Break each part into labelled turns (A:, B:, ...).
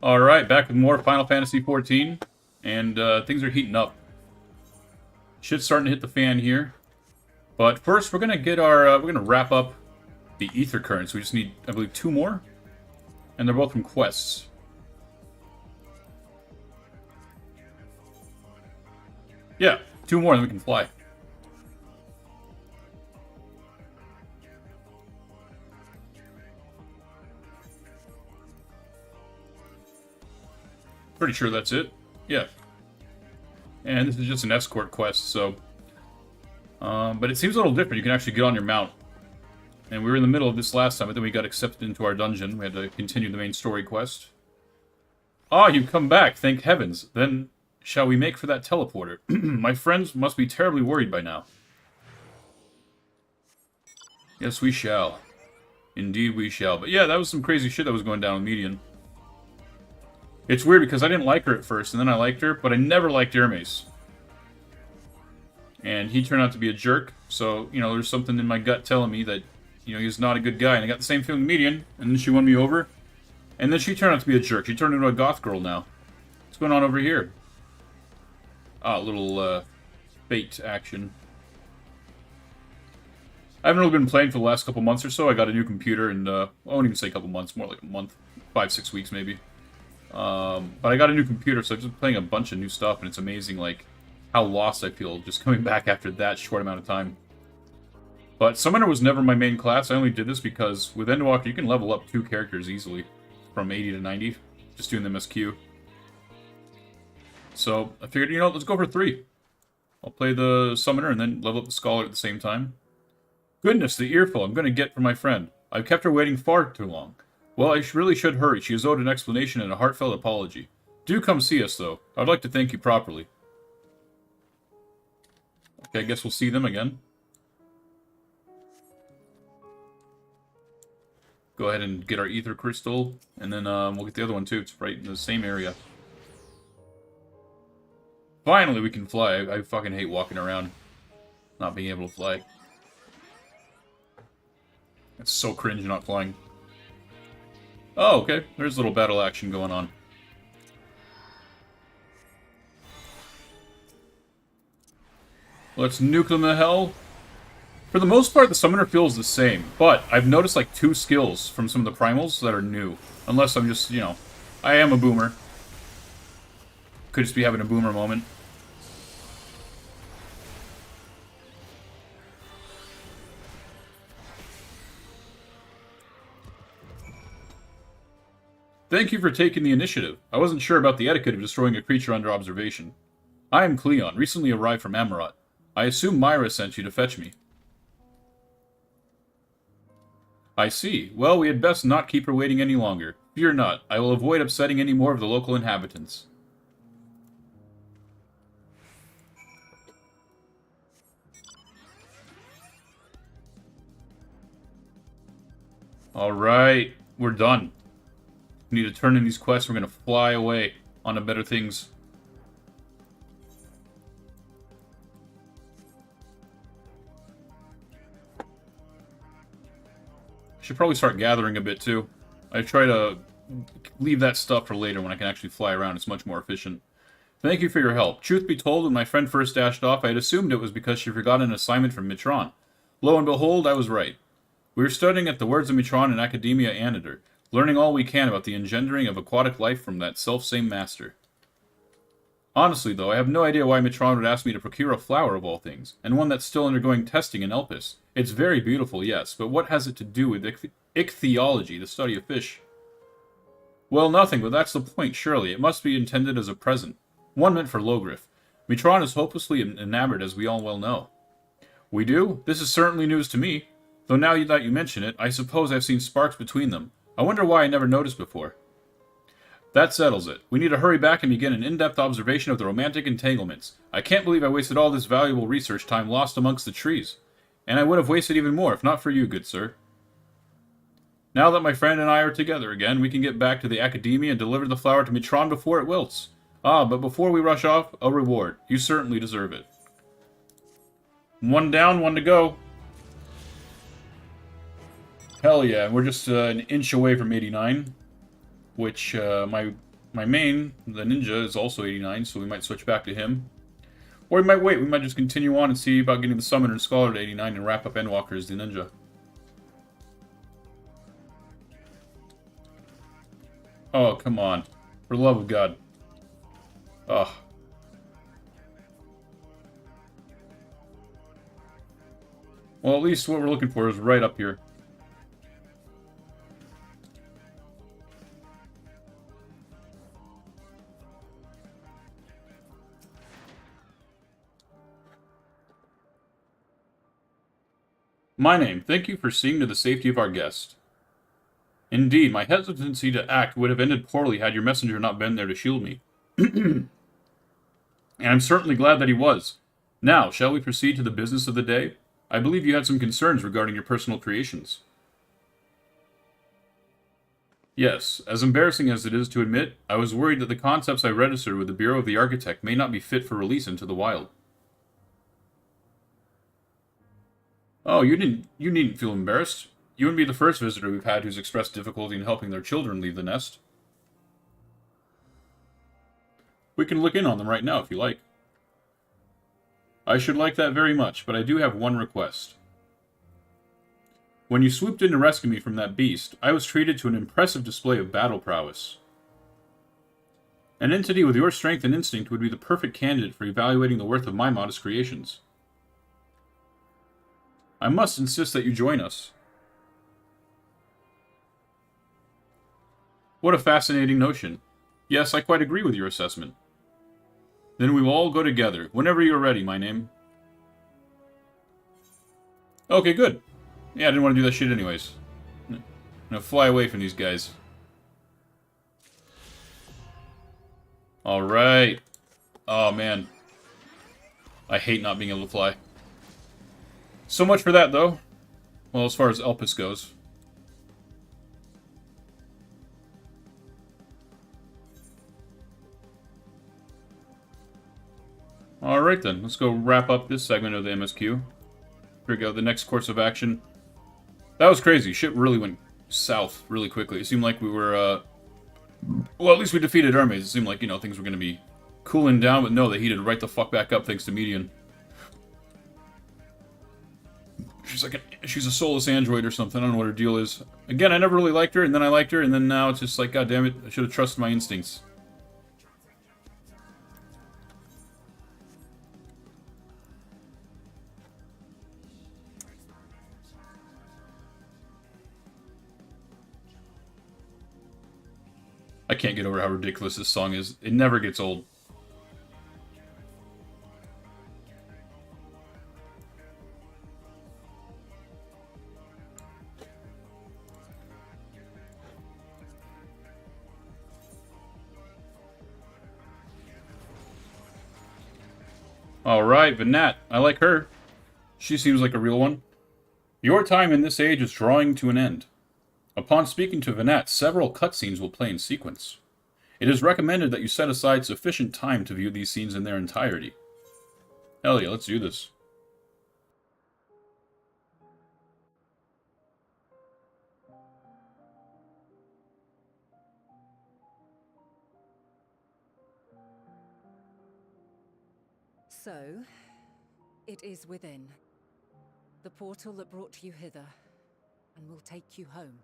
A: Alright, back with more Final Fantasy XIV, and things are heating up. Shit's starting to hit the fan here. But first, we're gonna get our, we're gonna wrap up the Ether Currents. We just need, I believe, 2 more. And they're both from quests. Yeah, 2 more, and then we can fly. Pretty sure that's it. Yeah. And this is just an escort quest, so... but it seems a little different. You can actually get on your mount. And we were in the middle of this last time, but then we got accepted into our dungeon. We had to continue the main story quest. Ah, you've come back, thank heavens. Then, shall we make for that teleporter? My friends must be terribly worried by now. Yes, we shall. Indeed we shall. But yeah, that was some crazy shit that was going down with Median. It's weird because I didn't like her at first, and then I liked her, but I never liked Hermes. And he turned out to be a jerk, so, you know, there's something in my gut telling me that, you know, he's not a good guy, and I got the same feeling with Median, and then she won me over. And then she turned out to be a jerk. She turned into a goth girl now. What's going on over here? Ah, a little, bait action. I haven't really been playing for the last couple months or so. I got a new computer, and, I won't even say a couple months, more like a month. 5-6 weeks, maybe. But I got a new computer, so I've just been playing a bunch of new stuff, and it's amazing, like, how lost I feel just coming back after that short amount of time. But Summoner was never my main class. I only did this because with Endwalker, you can level up 2 characters easily, from 80 to 90, just doing the MSQ. So I figured, you know, let's go for 3. I'll play the Summoner and then level up the Scholar at the same time. Goodness, the earful I'm going to get from my friend. I've kept her waiting far too long. Well, I really should hurry. She is owed an explanation and a heartfelt apology. Do come see us, though. I'd like to thank you properly. Okay, I guess we'll see them again. Go ahead and get our Ether Crystal, and then we'll get the other one, too. It's right in the same area. Finally, we can fly. I fucking hate walking around, not being able to fly. It's so cringe not flying. Oh, okay. There's a little battle action going on. Let's nuke them to hell. For the most part, the Summoner feels the same, but I've noticed like 2 skills from some of the primals that are new. Unless I'm just, you know, I am a boomer. Could just be having a boomer moment. Thank you for taking the initiative. I wasn't sure about the etiquette of destroying a creature under observation. I am Cleon, recently arrived from Amarot. I assume Myra sent you to fetch me. I see. Well, we had best not keep her waiting any longer. Fear not. I will avoid upsetting any more of the local inhabitants. Alright, we're done. We need to turn in these quests. We're going to fly away on to better things. Should probably start gathering a bit, too. I try to leave that stuff for later when I can actually fly around. It's much more efficient. Thank you for your help. Truth be told, when my friend first dashed off, I had assumed it was because she forgot an assignment from Mitron. Lo and behold, I was right. We were studying at the Words of Mitron in Academia Anadir, learning all we can about the engendering of aquatic life from that self-same master. Honestly, though, I have no idea why Mitron would ask me to procure a flower of all things, and one that's still undergoing testing in Elpis. It's very beautiful, yes, but what has it to do with ichthyology, the study of fish? Well, nothing, but that's the point, surely. It must be intended as a present. One meant for Logriff. Mitron is hopelessly enamored, as we all well know. We do? This is certainly news to me. Though now that you mention it, I suppose I've seen sparks between them. I wonder why I never noticed before. That settles it. We need to hurry back and begin an in-depth observation of the romantic entanglements. I can't believe I wasted all this valuable research time lost amongst the trees. And I would have wasted even more if not for you, good sir. Now that my friend and I are together again, we can get back to the Academia and deliver the flower to Mitron before it wilts. Ah, but before we rush off, a reward. You certainly deserve it. 1 down, 1 to go. Hell yeah, we're just an inch away from 89. Which, my My main, the ninja, is also 89, so we might switch back to him. Or we might wait, we might just continue on and see about getting the Summoner and Scholar to 89 and wrap up Endwalker as the ninja. Oh, come on. For the love of God. Ugh. Well, at least what we're looking for is right up here. My name. Thank you for seeing to the safety of our guest. Indeed, my hesitancy to act would have ended poorly had your messenger not been there to shield me. And I'm certainly glad that he was. Now, shall we proceed to the business of the day? I believe you had some concerns regarding your personal creations. Yes, as embarrassing as it is to admit, I was worried that the concepts I registered with the Bureau of the Architect may not be fit for release into the wild. Oh, you needn't feel embarrassed. You wouldn't be the first visitor we've had who's expressed difficulty in helping their children leave the nest. We can look in on them right now if you like. I should like that very much, but I do have one request. When you swooped in to rescue me from that beast, I was treated to an impressive display of battle prowess. An entity with your strength and instinct would be the perfect candidate for evaluating the worth of my modest creations. I must insist that you join us. What a fascinating notion. Yes, I quite agree with your assessment. Then we will all go together, whenever you are ready, my name. Okay, good. Yeah, I didn't want to do that shit anyways. I'm gonna fly away from these guys. Alright. Oh, man. I hate not being able to fly. So much for that, though. Well, as far as Elpis goes. Alright then, let's go wrap up this segment of the MSQ. Here we go, the next course of action. That was crazy. Shit really went south really quickly. It seemed like we were, well, at least we defeated Hermes. It seemed like, you know, things were going to be cooling down, but no, they heated right the fuck back up thanks to Median. She's a soulless android or something. I don't know what her deal is. Again, I never really liked her, and then I liked her, and then now it's just like, god damn it, I should have trusted my instincts. I can't get over how ridiculous this song is. It never gets old. Alright, Vinat. I like her. She seems like a real one. Your time in this age is drawing to an end. Upon speaking to Vinat, several cutscenes will play in sequence. It is recommended that you set aside sufficient time to view these scenes in their entirety. Hell yeah, let's do this.
B: So, it is within. The portal that brought you hither, and will take you home.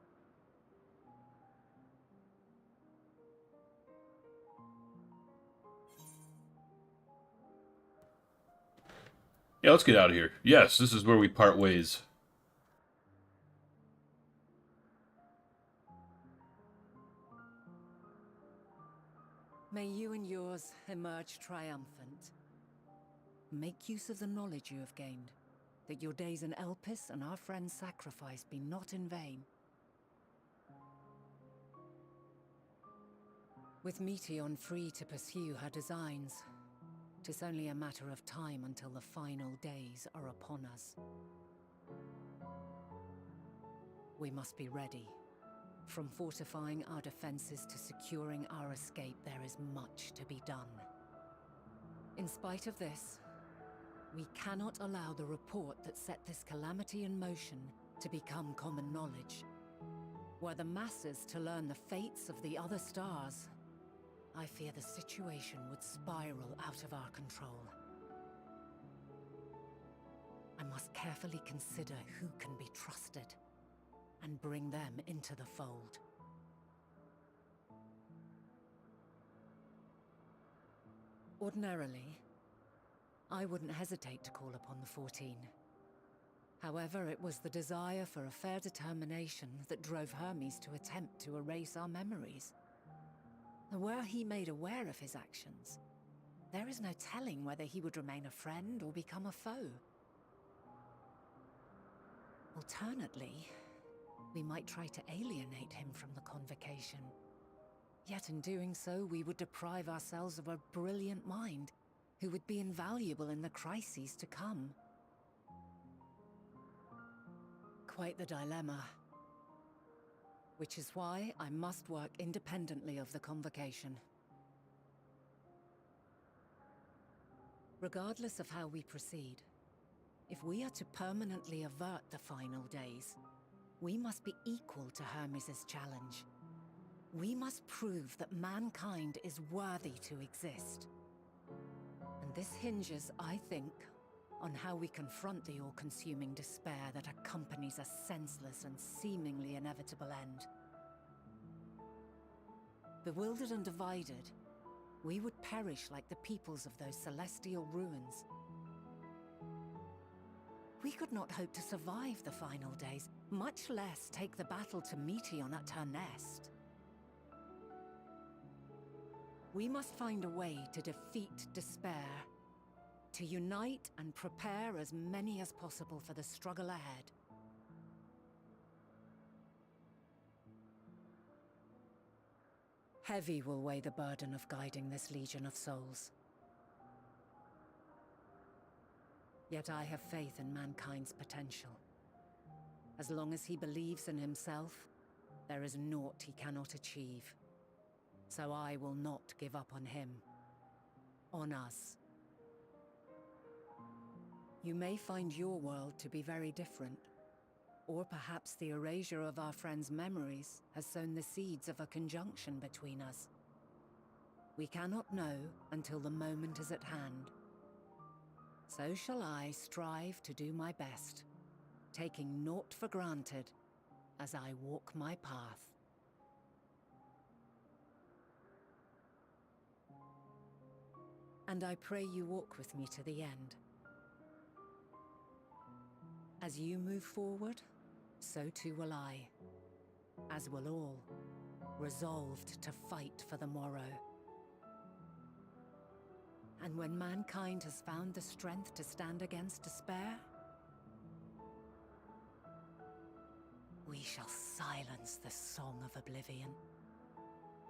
A: Yeah, let's get out of here. Yes, this is where we part ways.
B: May you and yours emerge triumphant. Make use of the knowledge you have gained, that your days in Elpis and our friend's sacrifice be not in vain. With Meteion free to pursue her designs, 'tis only a matter of time until the final days are upon us. We must be ready. From fortifying our defenses to securing our escape, there is much to be done. In spite of this, we cannot allow the report that set this calamity in motion to become common knowledge. Were the masses to learn the fates of the other stars, I fear the situation would spiral out of our control. I must carefully consider who can be trusted and bring them into the fold. Ordinarily, I wouldn't hesitate to call upon the 14. However, it was the desire for a fair determination that drove Hermes to attempt to erase our memories. And were he made aware of his actions, there is no telling whether he would remain a friend or become a foe. Alternately, we might try to alienate him from the convocation. Yet in doing so, we would deprive ourselves of a brilliant mind who would be invaluable in the crises to come. Quite the dilemma. Which is why I must work independently of the convocation. Regardless of how we proceed, if we are to permanently avert the final days, we must be equal to Hermes' challenge. We must prove that mankind is worthy to exist. And this hinges, I think, on how we confront the all-consuming despair that accompanies a senseless and seemingly inevitable end. Bewildered and divided, we would perish like the peoples of those celestial ruins. We could not hope to survive the final days, much less take the battle to Meteon at her nest. We must find a way to defeat despair, to unite and prepare as many as possible for the struggle ahead. Heavy will weigh the burden of guiding this legion of souls. Yet I have faith in mankind's potential. As long as he believes in himself, there is naught he cannot achieve. So I will not give up on him. On us. You may find your world to be very different. Or perhaps the erasure of our friends' memories has sown the seeds of a conjunction between us. We cannot know until the moment is at hand. So shall I strive to do my best, taking naught for granted as I walk my path. And I pray you walk with me to the end. As you move forward, so too will I, as will all, resolved to fight for the morrow. And when mankind has found the strength to stand against despair, we shall silence the song of oblivion.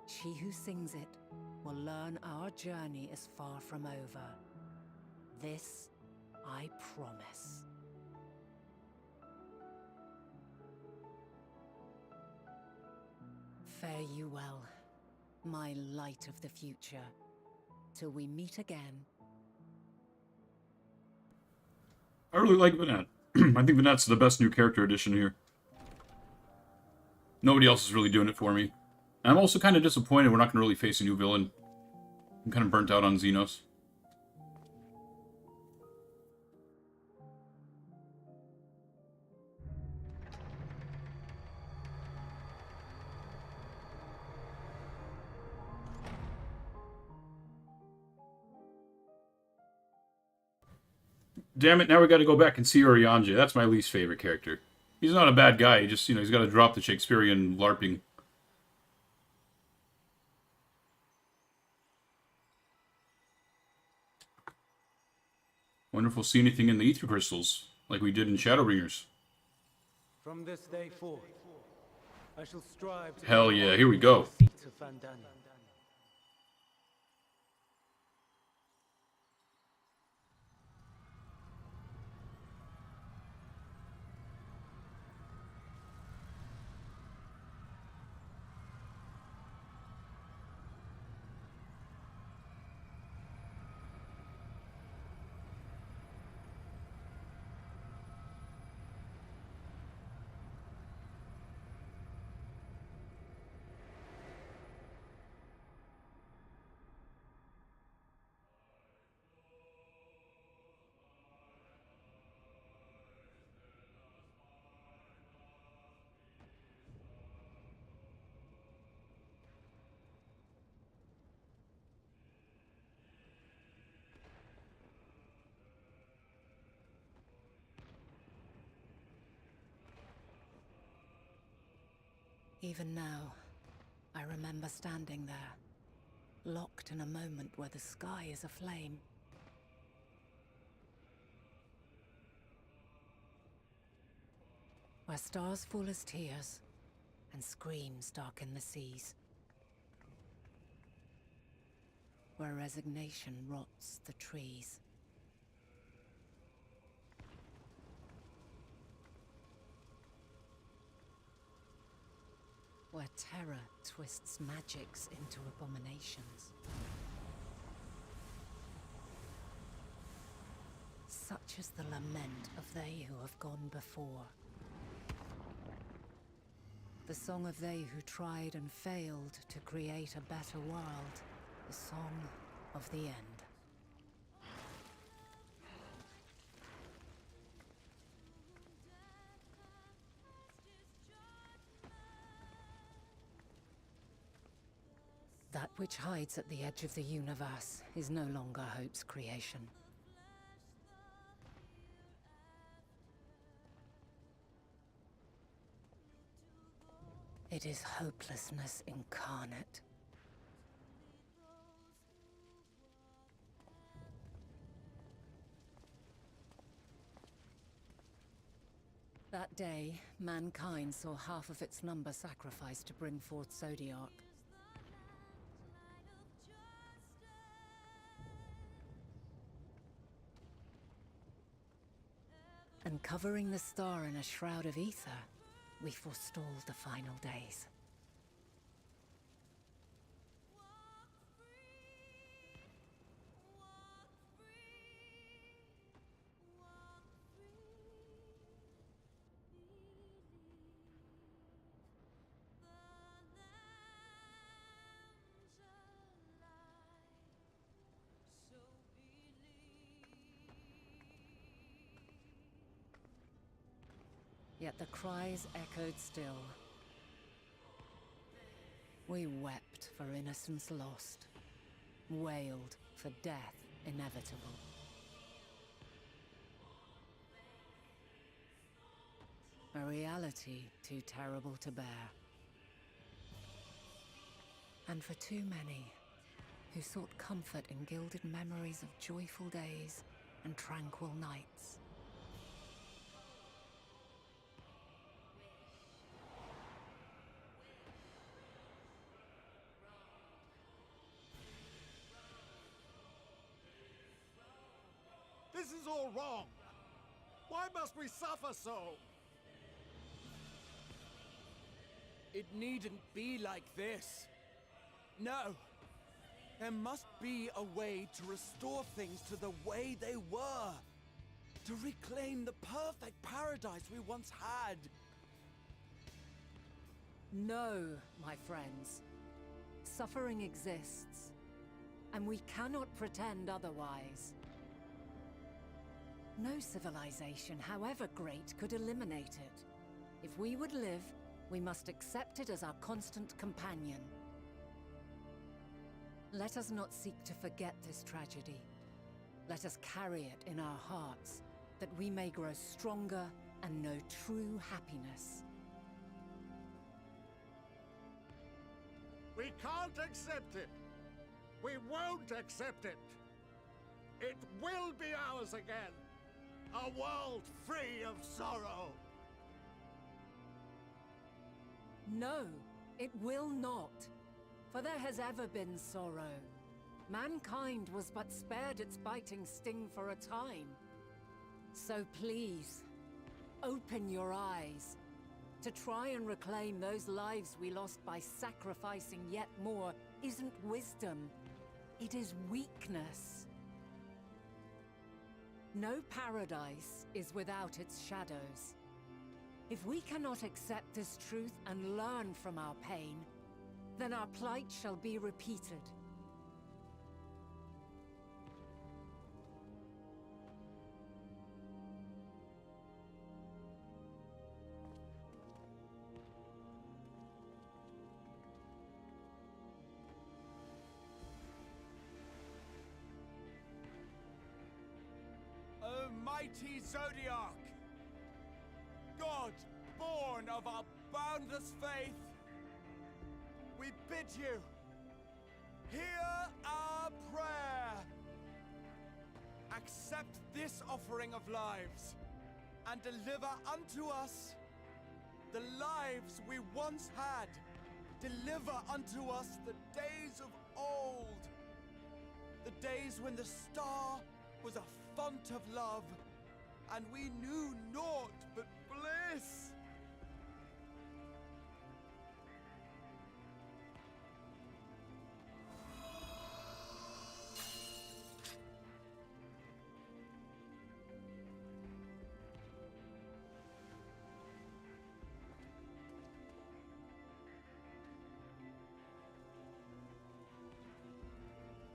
B: She who sings it will learn our journey is far from over. This I promise. Fare you well, my light of the future, till we meet again.
A: I really like Vanette. I think Vanette's the best new character addition here. Nobody else is really doing it for me. And I'm also kind of disappointed we're not going to really face a new villain. I'm kind of burnt out on Xenos. Damn it, now we gotta go back and see Oriange. That's my least favorite character. He's not a bad guy, he just, he's gotta drop the Shakespearean LARPing. Wonder if we'll see anything in the Ether Crystals, like we did in Shadowbringers.
C: From this day forth, I shall strive to
A: Hell yeah, here we go.
B: Even now, I remember standing there, locked in a moment where the sky is aflame. Where stars fall as tears, and screams darken the seas. Where resignation rots the trees. Where terror twists magics into abominations. Such is the lament of they who have gone before. The song of they who tried and failed to create a better world. The song of the end. That which hides at the edge of the universe is no longer hope's creation. It is hopelessness incarnate. That day, mankind saw half of its number sacrificed to bring forth Zodiark. And covering the star in a shroud of ether, we forestalled the final days. Yet the cries echoed still. We wept for innocence lost, wailed for death inevitable. A reality too terrible to bear. And for too many who sought comfort in gilded memories of joyful days and tranquil nights.
D: This is all wrong! Why must we suffer so?
E: It needn't be like this. No. There must be a way to restore things to the way they were. To reclaim the perfect paradise we once had.
B: No, my friends. Suffering exists, and we cannot pretend otherwise. No civilization, however great, could eliminate it. If we would live, we must accept it as our constant companion. Let us not seek to forget this tragedy. Let us carry it in our hearts, that we may grow stronger and know true happiness.
D: We can't accept it! We won't accept it! It will be ours again! A world free of sorrow!
B: No, it will not. For there has ever been sorrow. Mankind was but spared its biting sting for a time. So please, open your eyes. To try and reclaim those lives we lost by sacrificing yet more isn't wisdom. It is weakness. No paradise is without its shadows. If we cannot accept this truth and learn from our pain, then our plight shall be repeated.
E: O mighty Zodiark! God, born of our boundless faith, we bid you, hear our prayer. Accept this offering of lives, and deliver unto us the lives we once had. Deliver unto us the days of old, the days when the star was a font of love, and we knew naught but bliss.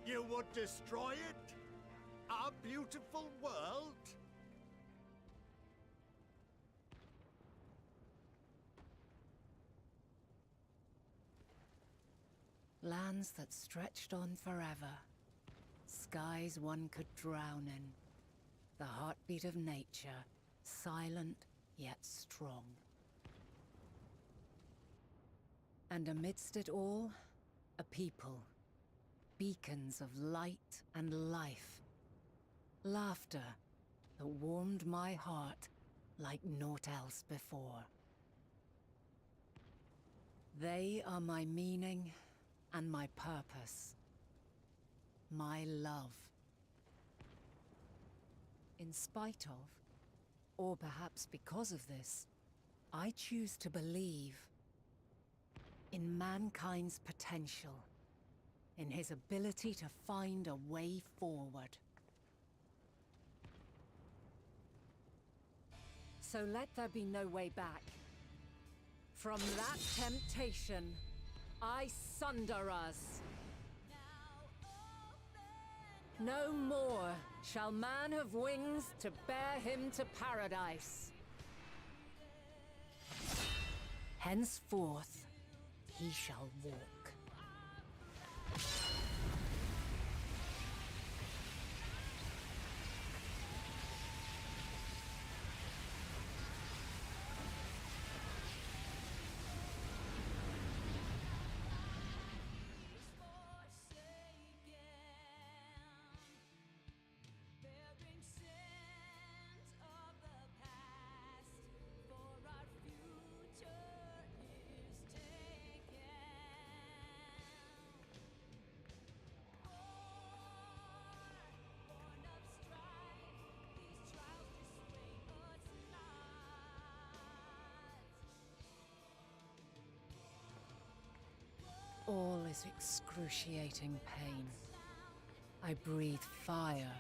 D: You would destroy it? Our beautiful world?
B: Lands that stretched on forever. Skies one could drown in. The heartbeat of nature, silent yet strong. And amidst it all, a people. Beacons of light and life. Laughter that warmed my heart like naught else before. They are my meaning and my purpose. My love. In spite of, or perhaps because of this, I choose to believe in mankind's potential, in his ability to find a way forward. So let there be no way back. From that temptation, I sunder us. No more shall man have wings to bear him to paradise. Henceforth, he shall walk. All is excruciating pain. I breathe fire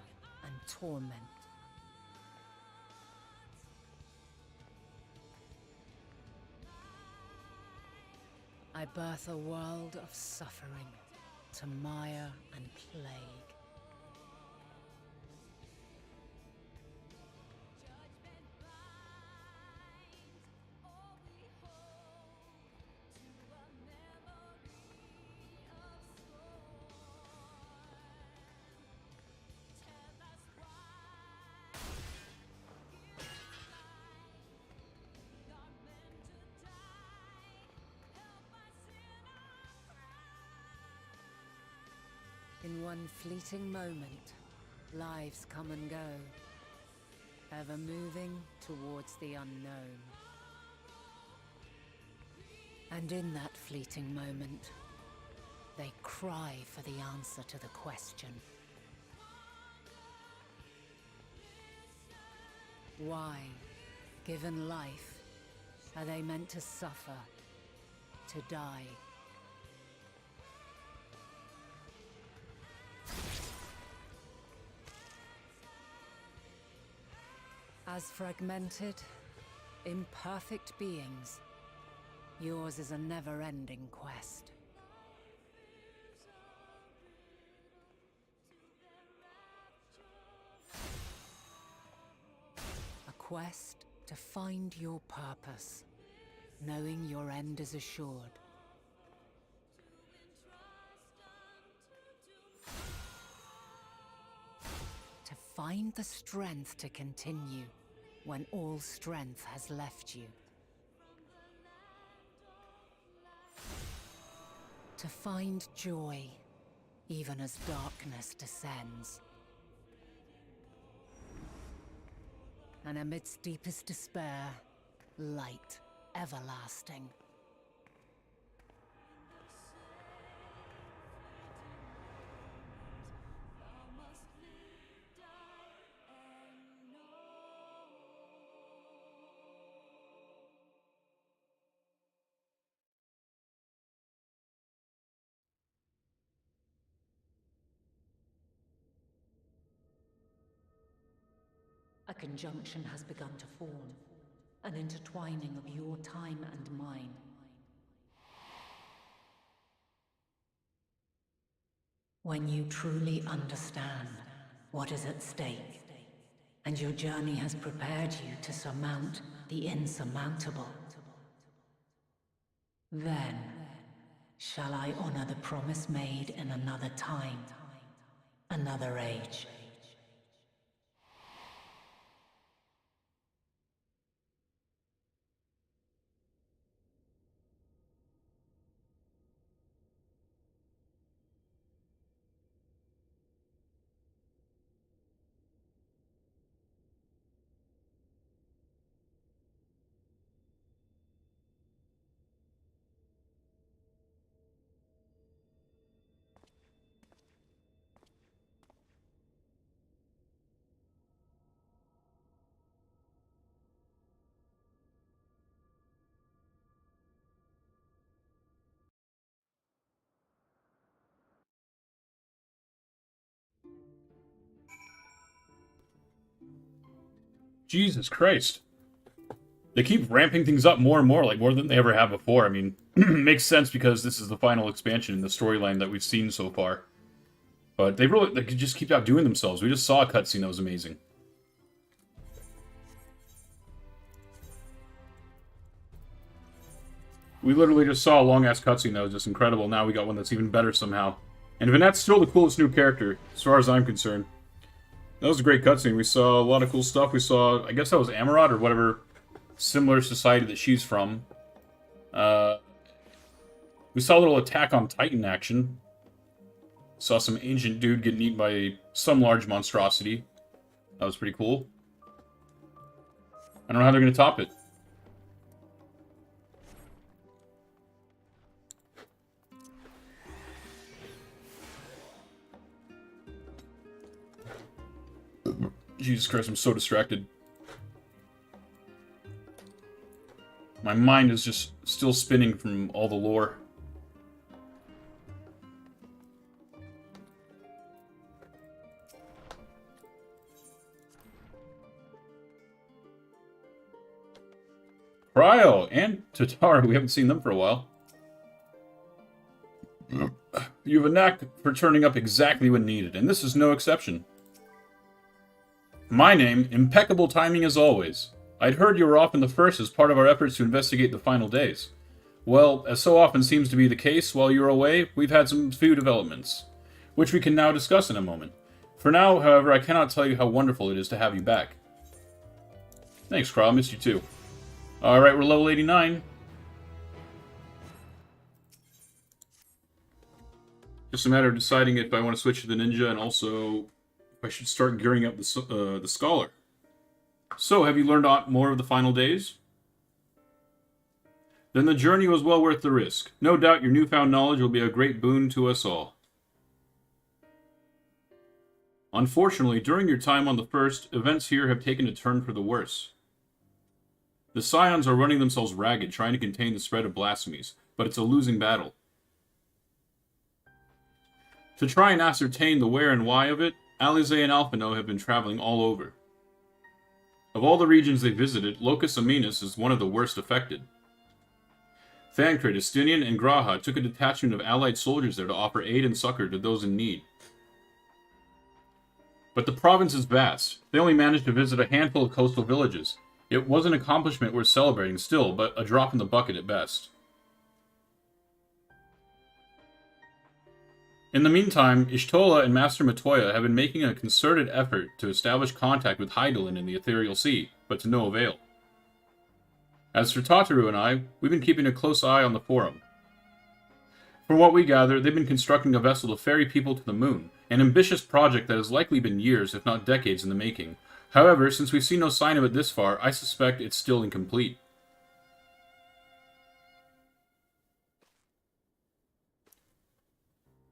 B: and torment. I birth a world of suffering to mire and plague. In one fleeting moment, lives come and go, ever moving towards the unknown. And in that fleeting moment, they cry for the answer to the question. Why, given life, are they meant to suffer, to die? As fragmented, imperfect beings, yours is a never-ending quest. A quest to find your purpose, knowing your end is assured. To find the strength to continue when all strength has left you. To find joy, even as darkness descends. And amidst deepest despair, light everlasting. A conjunction has begun to form, an intertwining of your time and mine. When you truly understand what is at stake, and your journey has prepared you to surmount the insurmountable, then shall I honor the promise made in another time, another age.
A: Jesus Christ. They keep ramping things up more and more, like more than they ever have before. I mean, makes sense because this is the final expansion in the storyline that we've seen so far. But they could just keep outdoing themselves. We just saw a cutscene that was amazing. We literally just saw a long-ass cutscene that was just incredible. Now we got one that's even better somehow. And Vanette's still the coolest new character, as far as I'm concerned. That was a great cutscene. We saw a lot of cool stuff. We saw, I guess that was Amarot or whatever similar society that she's from. We saw a little Attack on Titan action. Saw some ancient dude getting eaten by some large monstrosity. That was pretty cool. I don't know how they're going to top it. Jesus Christ, I'm so distracted. My mind is just still spinning from all the lore. Cryo and Tatara, we haven't seen them for a while. You have a knack for turning up exactly when needed, and this is no exception. My name, impeccable timing as always. I'd heard you were often the first as part of our efforts to investigate the final days. Well, as so often seems to be the case while you were away, we've had some few developments, which we can now discuss in a moment. For now, however, I cannot tell you how wonderful it is to have you back. Thanks, Kral. Missed you too. Alright, we're level 89. Just a matter of deciding if I want to switch to the ninja and also if I should start gearing up the scholar. So, have you learned more of the final days? Then the journey was well worth the risk. No doubt your newfound knowledge will be a great boon to us all. Unfortunately, during your time on the First, events here have taken a turn for the worse. The Scions are running themselves ragged, trying to contain the spread of blasphemies, but it's a losing battle. To try and ascertain the where and why of it, Alize and Alphino have been traveling all over. Of all the regions they visited, Locus Aminus is one of the worst affected. Thancred, Estinian, and Graha took a detachment of allied soldiers there to offer aid and succor to those in need. But the province is vast. They only managed to visit a handful of coastal villages. It was an accomplishment worth celebrating still, but a drop in the bucket at best. In the meantime, Ishtola and Master Matoya have been making a concerted effort to establish contact with Hydaelyn in the Ethereal Sea, but to no avail. As for Tataru and I, we've been keeping a close eye on the Forum. From what we gather, they've been constructing a vessel to ferry people to the moon, an ambitious project that has likely been years, if not decades, in the making. However, since we've seen no sign of it this far, I suspect it's still incomplete.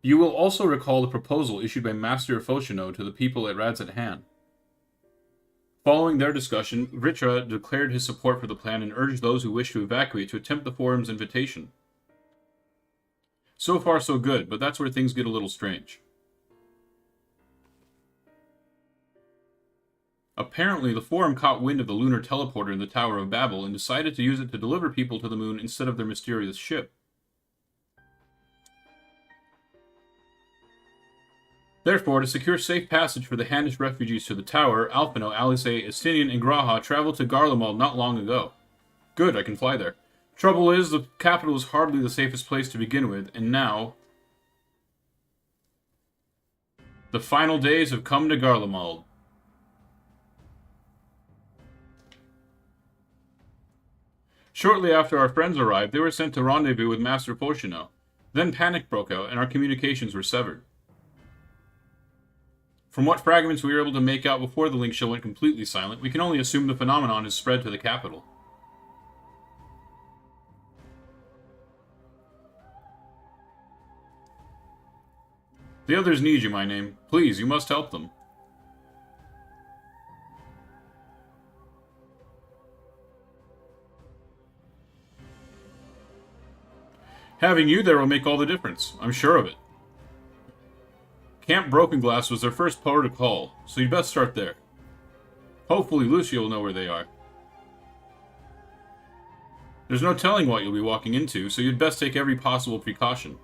A: You will also recall the proposal issued by Master Foshino to the people at Radzat Han. Following their discussion, Vritra declared his support for the plan and urged those who wish to evacuate to attempt the forum's invitation. So far so good, but that's where things get a little strange. Apparently, the forum caught wind of the lunar teleporter in the Tower of Babel and decided to use it to deliver people to the moon instead of their mysterious ship. Therefore, to secure safe passage for the Hannish refugees to the tower, Alphino, Alice, Estinian, and Graha traveled to Garlemald not long ago. Good, I can fly there. Trouble is, the capital is hardly the safest place to begin with, and now... the final days have come to Garlemald. Shortly after our friends arrived, they were sent to rendezvous with Master Foshino. Then panic broke out, and our communications were severed. From what fragments we were able to make out before the link show went completely silent, we can only assume the phenomenon has spread to the capital. The others need you, my name. Please, you must help them. Having you there will make all the difference. I'm sure of it. Camp Broken Glass was their first port of call, so you'd best start there. Hopefully Lucia will know where they are. There's no telling what you'll be walking into, so you'd best take every possible precaution.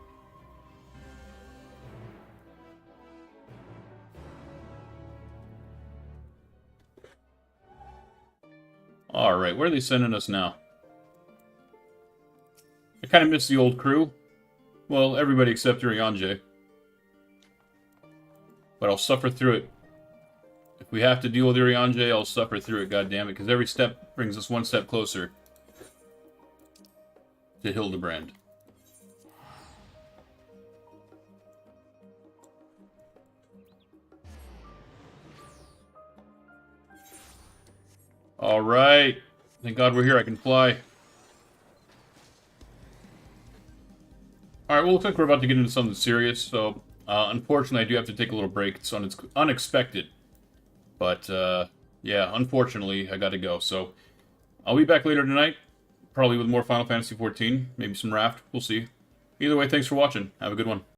A: Alright, where are they sending us now? I kind of miss the old crew. Well, everybody except Urianger. But I'll suffer through it. If we have to deal with Urianger, I'll suffer through it, goddammit, because every step brings us one step closer to Hildebrand. Alright. Thank God we're here, I can fly. Alright, well, looks like we're about to get into something serious, so unfortunately I do have to take a little break. It's unexpected. But, yeah, unfortunately I gotta go, so I'll be back later tonight, probably with more Final Fantasy XIV, maybe some Raft, we'll see. Either way, thanks for watching. Have a good one.